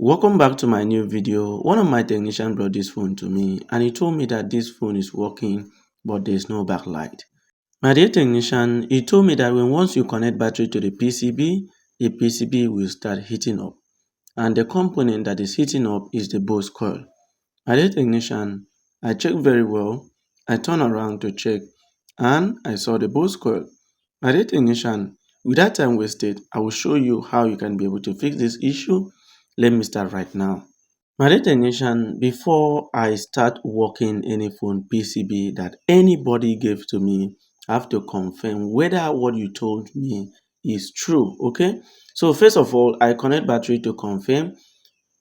Welcome back to my new video. One of my technicians brought this phone to me and he told me that this phone is working but there's no backlight. My dear technician, he told me that when once you connect battery to the PCB will start heating up and the component that is heating up is the Bose coil. My dear technician, I checked very well. I turned around to check and I saw the Bose coil. My dear technician, without time wasted, I will show you how you can be able to fix this issue. Let me start right now. My dear technician, before I start working any phone PCB that anybody gave to me, I have to confirm whether what you told me is true. Okay, so first of all, I connect battery to confirm,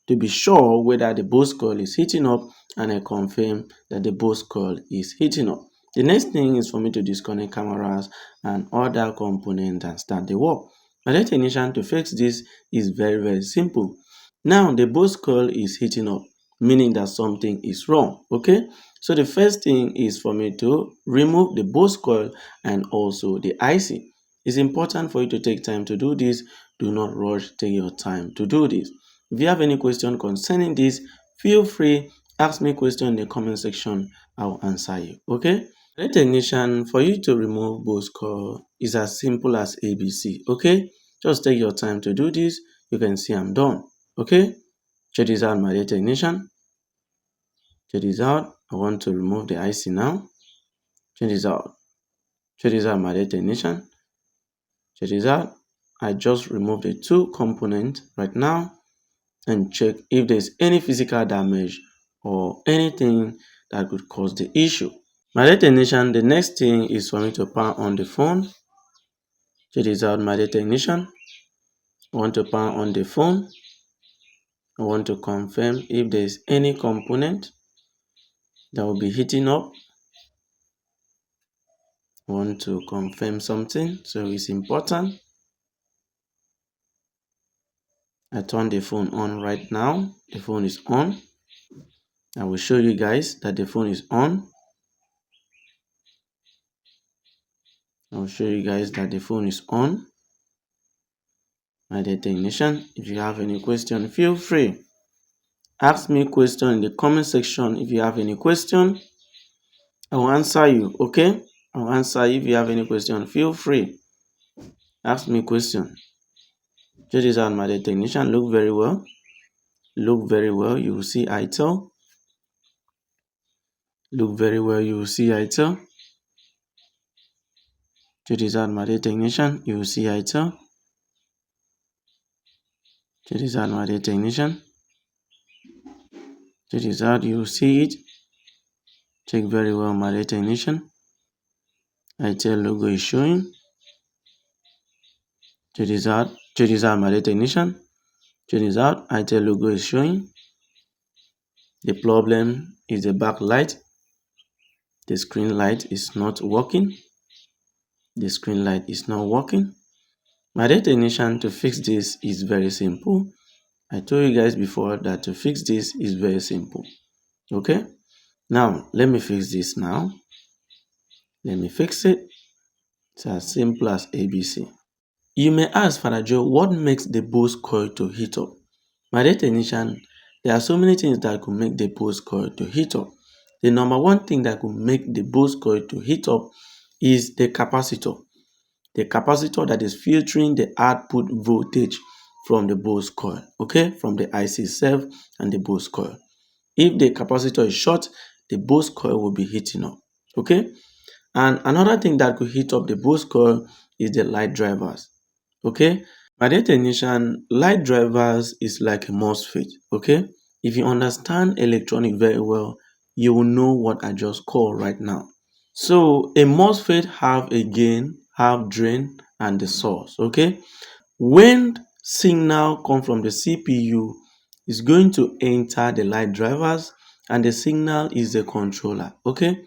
to be sure whether the Bose coil is heating up, and I confirm that the Bose coil is heating up. The next thing is for me to disconnect cameras and other components and start the work. My dear technician, to fix this is very simple. Now the Bose coil is heating up, meaning that something is wrong. Okay, so the first thing is for me to remove the Bose coil and also the IC. It's important for you to take time to do this. Do not rush, take your time to do this. If you have any question concerning this, feel free, ask me question in the comment section. I'll answer you. Okay, the technician, for you to remove Bose coil is as simple as ABC. Okay, just take your time to do this. You can see I'm done. Okay, check this out, my dear technician. Check this out. I want to remove the IC now. Check this out. Check this out, my dear technician. Check this out. I just removed the two components right now and check if there's any physical damage or anything that could cause the issue. My dear technician, the next thing is for me to power on the phone. Check this out, my dear technician. I want to power on the phone. I want to confirm if there's any component that will be heating up. I want to confirm something, so it's important. I turn the phone on right now. The phone is on. I will show you guys that the phone is on. I'll show you guys that the phone is on. My dear technician, if you have any question, feel free. Ask me question in the comment section. If you have any question, I will answer you. Okay, I'll answer you. If you have any question, feel free. Ask me question. Check this out, my dear technician. Look very well. Look very well. You will see ITEL. Look very well. You will see ITEL. Check this out, my dear technician. You will see ITEL. Check this out, my dear technician. Check this out. You will see it. Check very well, my dear technician. ITEL logo is showing. Check this out. Check this out, my dear technician. Check this out. ITEL logo is showing. The problem is the backlight. The screen light is not working. The screen light is not working. My dear technician, to fix this is very simple. I told you guys before that to fix this is very simple. Okay, now let me fix this now. Let me fix it. It's as simple as ABC. You may ask, Father Joe, what makes the Bose coil to heat up? My dear technician, there are so many things that could make the Bose coil to heat up. The number one thing that could make the Bose coil to heat up is the capacitor. The capacitor that is filtering the output voltage from the Bose coil, okay, from the IC itself and the Bose coil. If the capacitor is short, the Bose coil will be heating up, okay. And another thing that could heat up the Bose coil is the light drivers, okay. My dear technician, light drivers is like a MOSFET, okay. If you understand electronic very well, you will know what I just called right now. So a MOSFET have a gain, have drain, and the source, okay. When signal come from the CPU, it's going to enter the light drivers, and the signal is the controller, okay,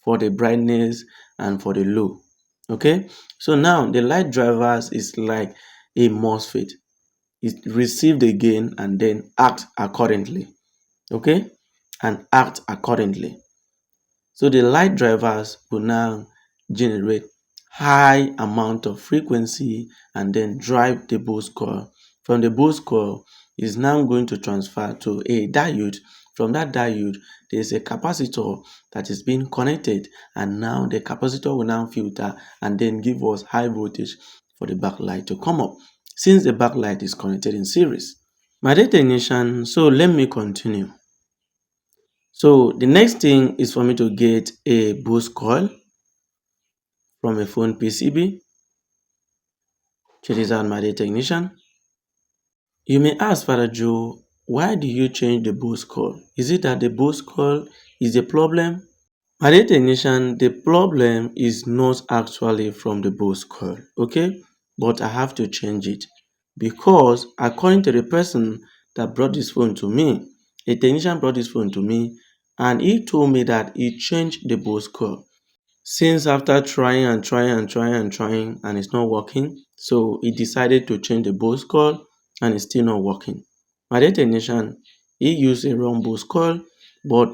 for the brightness and for the low, okay. So now the light drivers is like a MOSFET. It receive the gain and then act accordingly, okay, and act accordingly. So the light drivers will now generate high amount of frequency and then drive the Bose coil. From the Bose coil, is now going to transfer to a diode. From that diode, there is a capacitor that is being connected, and now the capacitor will now filter and then give us high voltage for the backlight to come up, since the backlight is connected in series. My dear technician, so let me continue. So the next thing is for me to get a boost coil from a phone PCB. Check this out, my dear technician. You may ask, Father Joe, why do you change the boost coil? Is it that the boost coil is the problem? My dear technician, the problem is not actually from the boost coil, okay? But I have to change it because according to the person that brought this phone to me, a technician brought this phone to me and he told me that he changed the boost coil. Since after trying and trying and trying and trying and it's not working, so he decided to change the boost coil and it's still not working. My dear technician, he used a wrong boost coil, but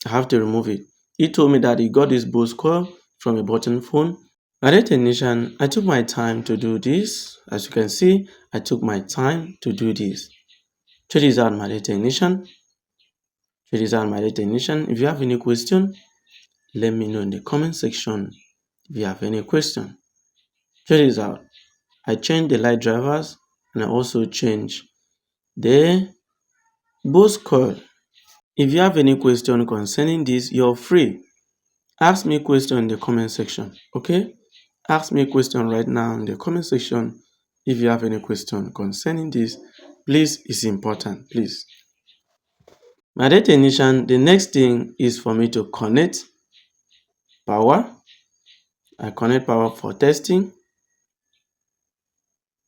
I have to remove it. He told me that he got this boost coil from a button phone. My dear technician, I took my time to do this. As you can see, I took my time to do this. Check this out, my dear technician. Check this out, my dear technician. If you have any question, let me know in the comment section if you have any question. Check this out. I changed the light drivers and I also changed the boost coil. If you have any question concerning this, you're free. Ask me a question in the comment section, okay? Ask me a question right now in the comment section if you have any question concerning this. Please, it's important, please. My dear technician, the next thing is for me to connect power. I connect power for testing.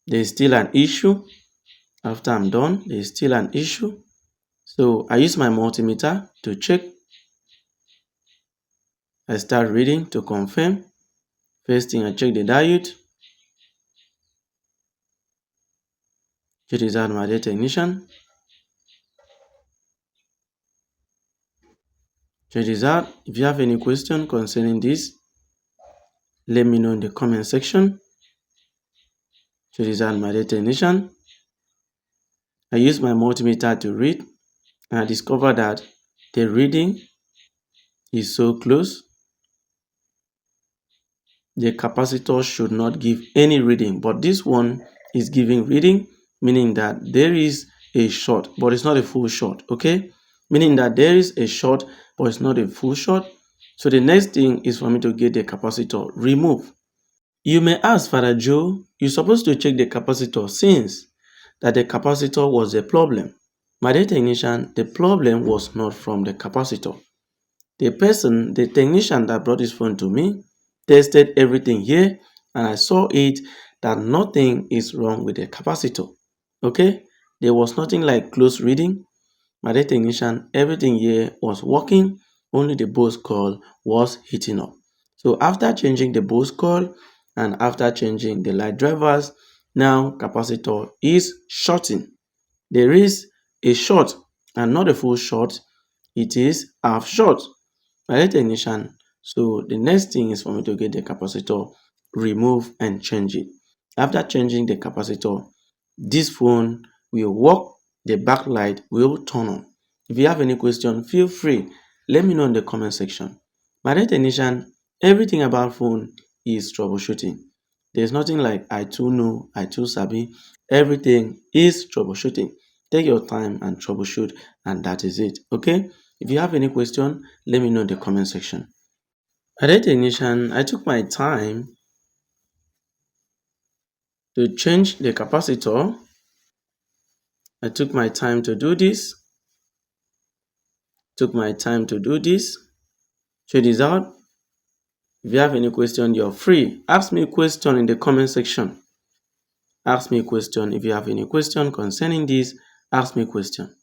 There is still an issue. After I'm done, there is still an issue. So I use my multimeter to check. I start reading to confirm. First thing, I check the diode. Check this out, my dear technician. Check this out. If you have any question concerning this, let me know in the comment section. Check this out, my dear technician. I use my multimeter to read and I discover that the reading is so close. The capacitor should not give any reading, but this one is giving reading, meaning that there is a short, but it's not a full short, okay? Meaning that there is a short, but it's not a full short. So the next thing is for me to get the capacitor removed. You may ask, Father Joe, you're supposed to check the capacitor since that the capacitor was the problem. My dear technician, the problem was not from the capacitor. The technician that brought this phone to me, tested everything here and I saw it that nothing is wrong with the capacitor. Okay? There was nothing like close reading. My dear technician, everything here was working, only the boost coil was heating up. So after changing the boost coil and after changing the light drivers, now capacitor is shorting. There is a short and not a full short, it is half short. My dear technician, so the next thing is for me to get the capacitor, remove and change it. After changing the capacitor, this phone will work, the backlight will turn on. If you have any question, feel free, let me know in the comment section. My dear technician, everything about phone is troubleshooting. There's nothing like I too know, I too sabi. Everything is troubleshooting. Take your time and troubleshoot, and that is it. Okay? If you have any question, let me know in the comment section. At that technician, I took my time to change the capacitor. I took my time to do this. Took my time to do this. Check this out. If you have any question, you're free. Ask me a question in the comment section. Ask me a question. If you have any question concerning this, ask me a question.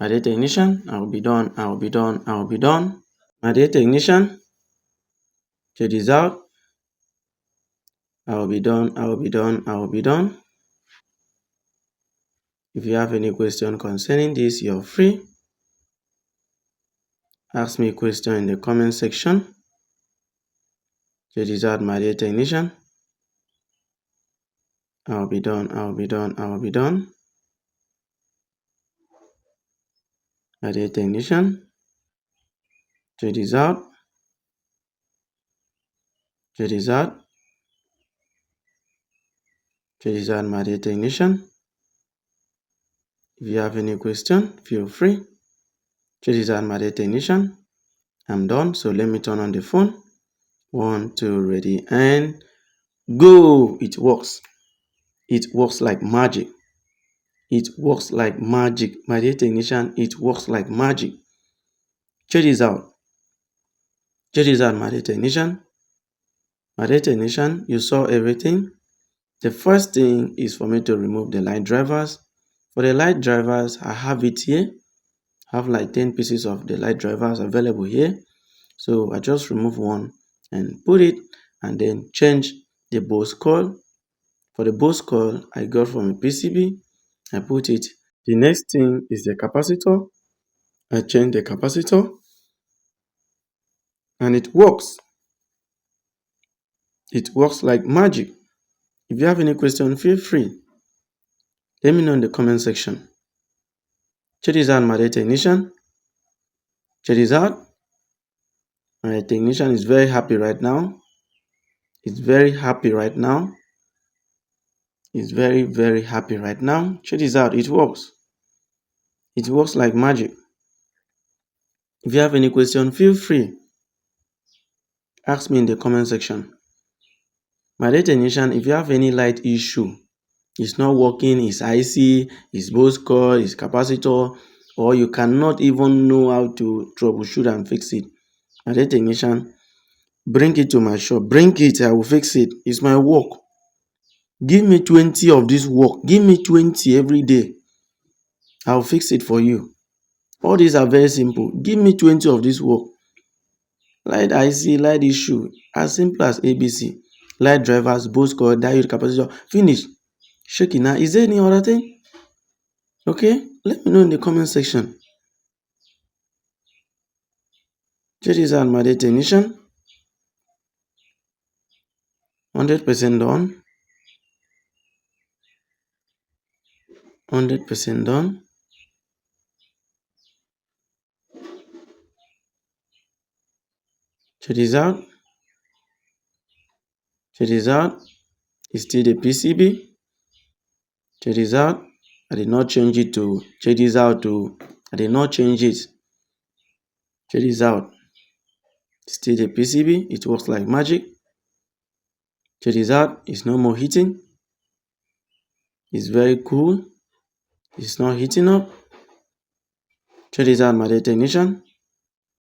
My dear technician, I will be done. I will be done. I will be done. My dear technician, check this out. I will be done. I will be done. I will be done. If you have any question concerning this, you're free. Ask me a question in the comment section. Check this out, my dear technician. I will be done. I will be done. I will be done. My dear technician, check this out. Check this out. Check this out, my dear technician. If you have any question, feel free. Check this out, my dear technician. I'm done, so let me turn on the phone. 1, 2, ready, and go! It works. It works like magic. It works like magic. My dear technician, it works like magic. Check this out. Check this out, my dear technician. My dear technician, you saw everything. The first thing is for me to remove the light drivers. For the light drivers, I have it here. I have like 10 pieces of the light drivers available here. So I just remove one and put it, and then change the Bose coil. For the Bose coil, I got from a PCB. I put it. The next thing is the capacitor. I change the capacitor, and it works. It works like magic. If you have any question, feel free. Let me know in the comment section. Check this out, my dear technician. Check this out. My technician is very happy right now. He's very happy right now. He's very, very happy right now. Check this out. It works. It works like magic. If you have any question, feel free. Ask me in the comment section. My dear technician, if you have any light issue, it's not working, it's IC, it's Bose coil, it's capacitor, or you cannot even know how to troubleshoot and fix it, my dear technician, bring it to my shop. Bring it, I will fix it. It's my work. Give me 20 of this work. Give me 20 every day. I'll fix it for you. All these are very simple. Give me 20 of this work. Light IC, light issue, as simple as ABC. Light drivers, Bose coil, diode, capacitor, finish. Shake it now. Is there any other thing? Okay, let me know in the comment section. Check this out, my dear technician. 100% done. 100% done. Check this out. Check this out. It's still the PCB. Check this out. I did not change it to check this out to I did not change it. Check this out. Still the PCB. It works like magic. Check this out. It's no more heating. It's very cool. It's not heating up. Check this out, my dear technician.